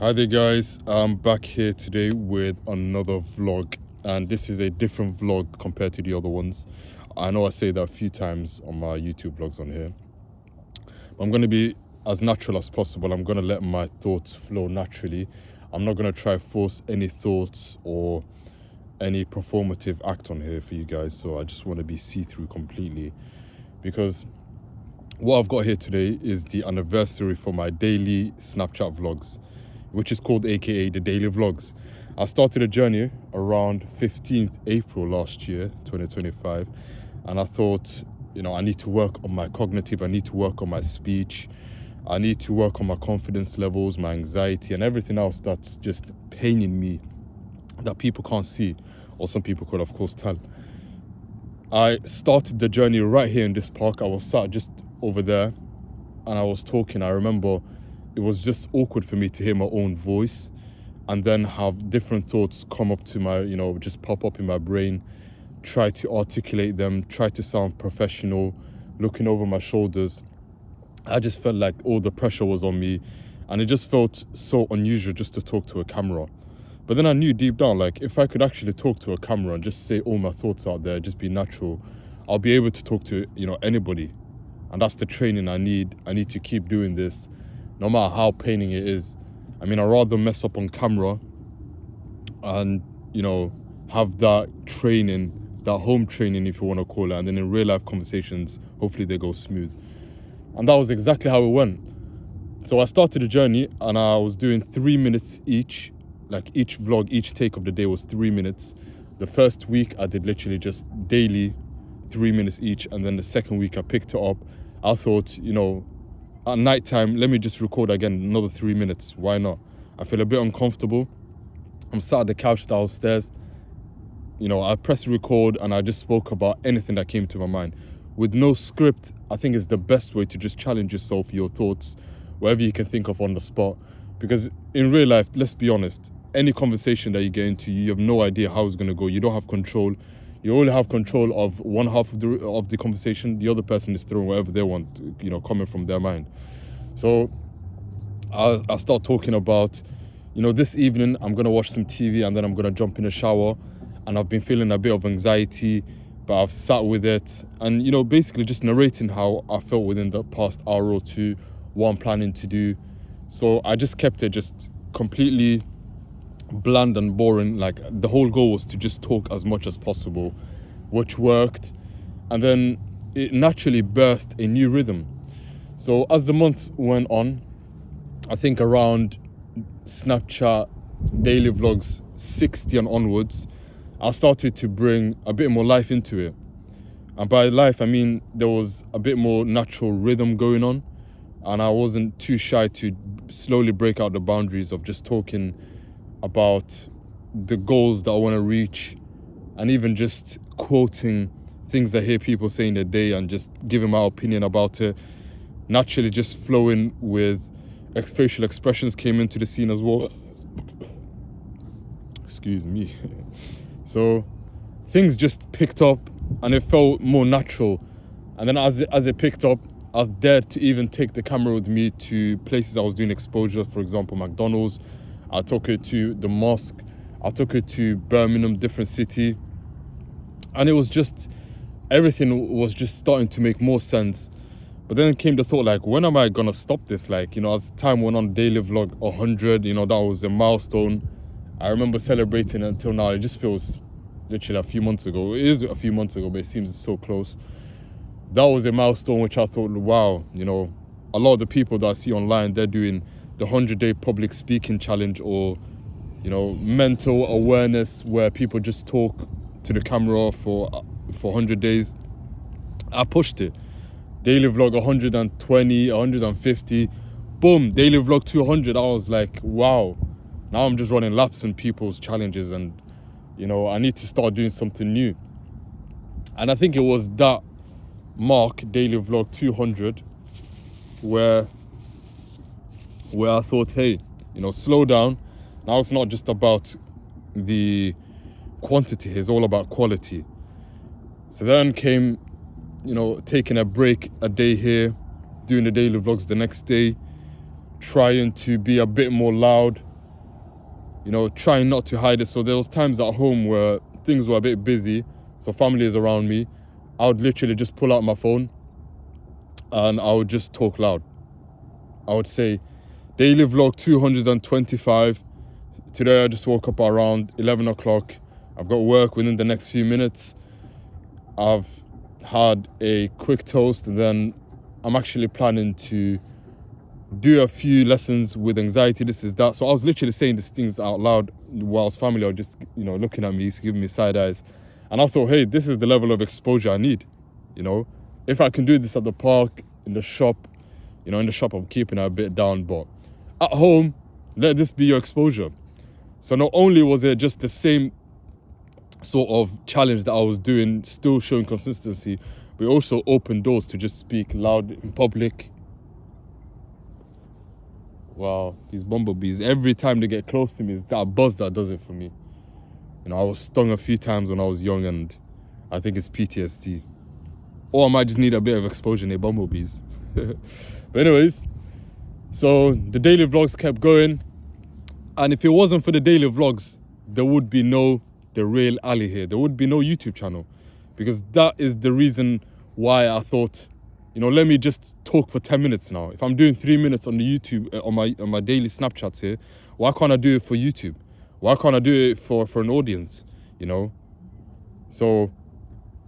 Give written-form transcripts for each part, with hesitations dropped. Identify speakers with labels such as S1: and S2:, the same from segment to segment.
S1: Hi there guys, I'm back here today with another vlog, and this is a different vlog compared to the other ones. I know I say that a few times on my YouTube vlogs on here. I'm going to be as natural as possible. I'm going to let my thoughts flow naturally. I'm not going to try force any thoughts or any performative act on here for you guys, so I just want to be see-through completely, because what I've got here today is the anniversary for my daily Snapchat vlogs, which is called AKA the Daily Vlogs. I started a journey around 15th April last year, 2025, and I thought, I need to work on my cognitive, I need to work on my speech, I need to work on my confidence levels, my anxiety, and everything else that's just paining me that people can't see, or some people could, of course, tell. I started the journey right here in this park. I was sat just over there and I was talking. I remember it was just awkward for me to hear my own voice and then have different thoughts come up to my, just pop up in my brain, try to articulate them, try to sound professional, looking over my shoulders. I just felt like all the pressure was on me, and it just felt so unusual just to talk to a camera. But then I knew deep down, like, if I could actually talk to a camera and just say all my thoughts out there, just be natural, I'll be able to talk to, anybody. And that's the training I need. I need to keep doing this, no matter how paining it is. I mean, I'd rather mess up on camera and, have that training, that home training, if you want to call it, and then in real life conversations, hopefully they go smooth. And that was exactly how it went. So I started the journey and I was doing 3 minutes each. Like each vlog, each take of the day was 3 minutes. The first week I did literally just daily 3 minutes each. And then the second week I picked it up. I thought, at night time, let me just record again another 3 minutes. Why not? I feel a bit uncomfortable. I'm sat at the couch downstairs. I pressed record and I just spoke about anything that came to my mind. With no script, I think it's the best way to just challenge yourself, your thoughts, whatever you can think of on the spot. Because in real life, let's be honest, any conversation that you get into, you have no idea how it's going to go. You don't have control. You only have control of one half of the conversation. The other person is throwing whatever they want, coming from their mind. So I start talking about, this evening I'm going to watch some TV and then I'm going to jump in the shower. And I've been feeling a bit of anxiety, but I've sat with it. And, basically just narrating how I felt within the past hour or two, what I'm planning to do. So I just kept it just completely bland and boring. Like, the whole goal was to just talk as much as possible, which worked. And then it naturally birthed a new rhythm. So as the month went on, I think around Snapchat daily vlogs 60 and onwards, I started to bring a bit more life into it. And by life, I mean there was a bit more natural rhythm going on. And I wasn't too shy to slowly break out the boundaries of just talking about the goals that I want to reach, and even just quoting things I hear people say in their day and just giving my opinion about it. Naturally just flowing with facial expressions came into the scene as well. Excuse me. So things just picked up and it felt more natural. And then as it picked up, I dared to even take the camera with me to places I was doing exposure. For example, McDonald's. I took it to the mosque. I took it to Birmingham, different city. And it was just, everything was just starting to make more sense. But then came the thought, like, when am I going to stop this? Like, as time went on, daily vlog 100, that was a milestone. I remember celebrating it until now. It just feels literally a few months ago. It is a few months ago, but it seems so close. That was a milestone which I thought, wow, a lot of the people that I see online, they're doing the 100-day public speaking challenge, or, mental awareness, where people just talk to the camera for 100 days. I pushed it. Daily vlog 120, 150, boom, daily vlog 200. I was like, wow, now I'm just running laps in people's challenges, and, I need to start doing something new. And I think it was that mark, daily vlog 200, where I thought, hey, slow down. Now it's not just about the quantity, it's all about quality. So then came, taking a break a day here, doing the daily vlogs the next day, trying to be a bit more loud, trying not to hide it. So there was times at home where things were a bit busy, so family is around me. I would literally just pull out my phone and I would just talk loud. I would say, daily vlog 225. Today I just woke up around 11 o'clock. I've got work within the next few minutes. I've had a quick toast, and then I'm actually planning to do a few lessons with anxiety. This is that. So I was literally saying these things out loud whilst family are just, looking at me, giving me side eyes. And I thought, hey, this is the level of exposure I need. If I can do this at the park, in the shop, in the shop I'm keeping it a bit down, but at home, let this be your exposure. So not only was it just the same sort of challenge that I was doing, still showing consistency, but also opened doors to just speak loud in public. Wow, these bumblebees, every time they get close to me, it's that buzz that does it for me. I was stung a few times when I was young, and I think it's PTSD. Or I might just need a bit of exposure near bumblebees. But anyways, so the daily vlogs kept going. And if it wasn't for the daily vlogs, there would be no The Real Ali here. There would be no YouTube channel. Because that is the reason why I thought, let me just talk for 10 minutes now. If I'm doing 3 minutes on the YouTube, on my daily Snapchats here, why can't I do it for YouTube? Why can't I do it for an audience, So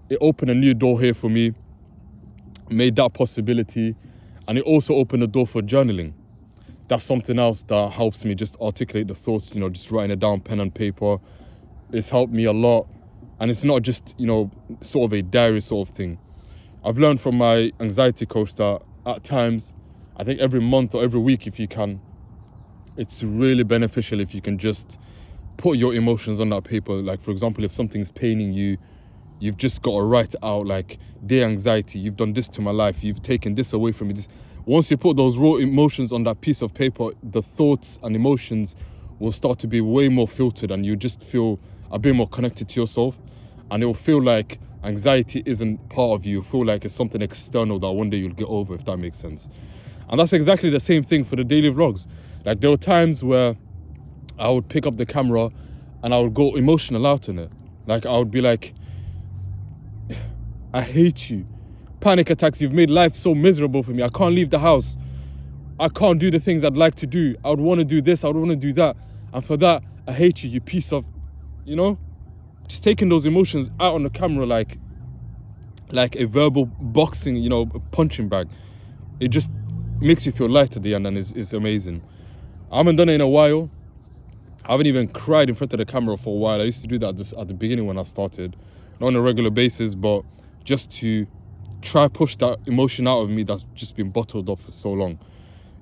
S1: it opened a new door here for me, made that possibility, and it also opened a door for journaling. That's something else that helps me just articulate the thoughts, just writing it down, pen and paper. It's helped me a lot. And it's not just, sort of a diary sort of thing. I've learned from my anxiety coach that at times, I think every month or every week if you can, it's really beneficial if you can just put your emotions on that paper. Like, for example, if something's paining you, you've just got to write it out, like, dear anxiety, you've done this to my life, you've taken this away from me. Once you put those raw emotions on that piece of paper, the thoughts and emotions will start to be way more filtered, and you just feel a bit more connected to yourself. And it will feel like anxiety isn't part of you. You feel like it's something external that one day you'll get over, if that makes sense. And that's exactly the same thing for the daily vlogs. Like, there were times where I would pick up the camera and I would go emotional out in it. Like, I would be like, I hate you. Panic attacks, you've made life so miserable for me. I can't leave the house. I can't do the things I'd like to do. I would want to do this, I would want to do that. And for that, I hate you, you piece of, just taking those emotions out on the camera like a verbal boxing, a punching bag. It just makes you feel light at the end, and it's amazing. I haven't done it in a while. I haven't even cried in front of the camera for a while. I used to do that at the beginning when I started. Not on a regular basis, but just to try push that emotion out of me that's just been bottled up for so long.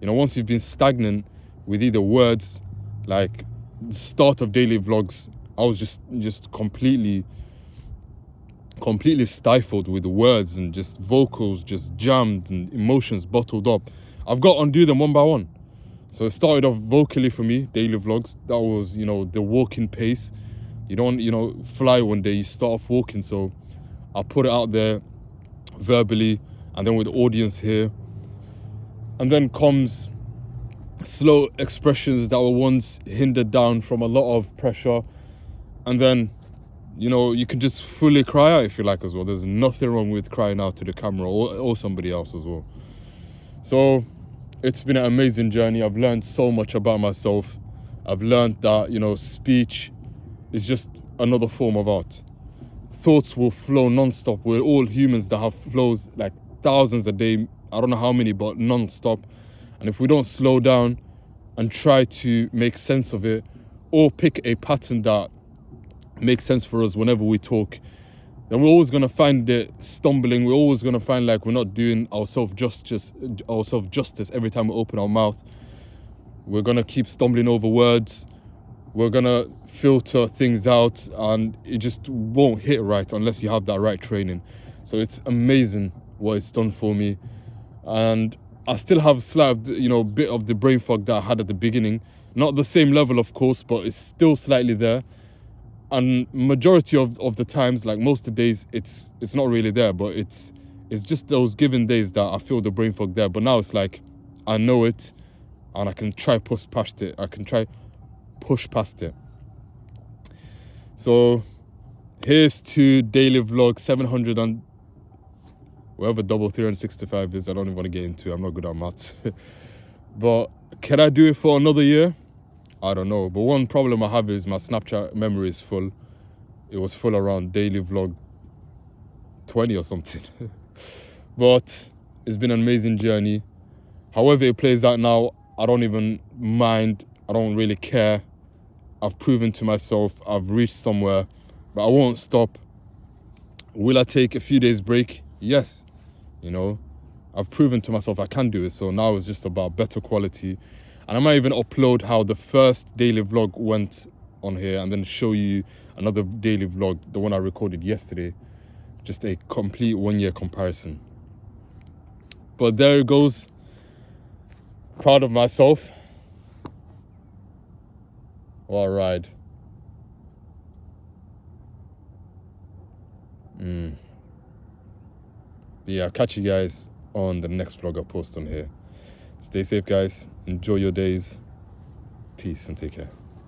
S1: Once you've been stagnant with either words, like the start of daily vlogs, I was just completely stifled with the words, and just vocals just jammed and emotions bottled up. I've got to undo them one by one. So it started off vocally for me, daily vlogs. That was, the walking pace. You don't, fly one day, you start off walking. So I put it out there verbally, and then with the audience here. And then comes slow expressions that were once hindered down from a lot of pressure. And then, you can just fully cry out if you like as well. There's nothing wrong with crying out to the camera or somebody else as well. So it's been an amazing journey. I've learned so much about myself. I've learned that, speech is just another form of art. Thoughts will flow non-stop. We're all humans that have flows like thousands a day. I don't know how many, but non-stop. And if we don't slow down and try to make sense of it, or pick a pattern that makes sense for us whenever we talk, then we're always going to find it stumbling. We're always going to find like we're not doing ourselves justice every time we open our mouth. We're going to keep stumbling over words. We're going to filter things out, and it just won't hit right unless you have that right training. So it's amazing what it's done for me. And I still have a slight, bit of the brain fog that I had at the beginning. Not the same level, of course, but it's still slightly there. And majority of the times, like most of the days, it's not really there, but it's just those given days that I feel the brain fog there. But now it's like, I know it, and I can try push past it. I can try push past it. So here's to daily vlog 700 and whatever double 365 is. I don't even want to get into it. I'm not good at maths. But can I do it for another year? I don't know. But one problem I have is my Snapchat memory is full. It was full around daily vlog 20 or something. But it's been an amazing journey. However it plays out now, I don't even mind. I don't really care. I've proven to myself I've reached somewhere, but I won't stop. Will I take a few days break? Yes. You know, I've proven to myself I can do it. So now it's just about better quality. And I might even upload how the first daily vlog went on here and then show you another daily vlog, the one I recorded yesterday. Just a complete 1 year comparison. But there it goes. Proud of myself. What a ride. Yeah, I'll catch you guys on the next vlog I post on here. Stay safe, guys. Enjoy your days. Peace and take care.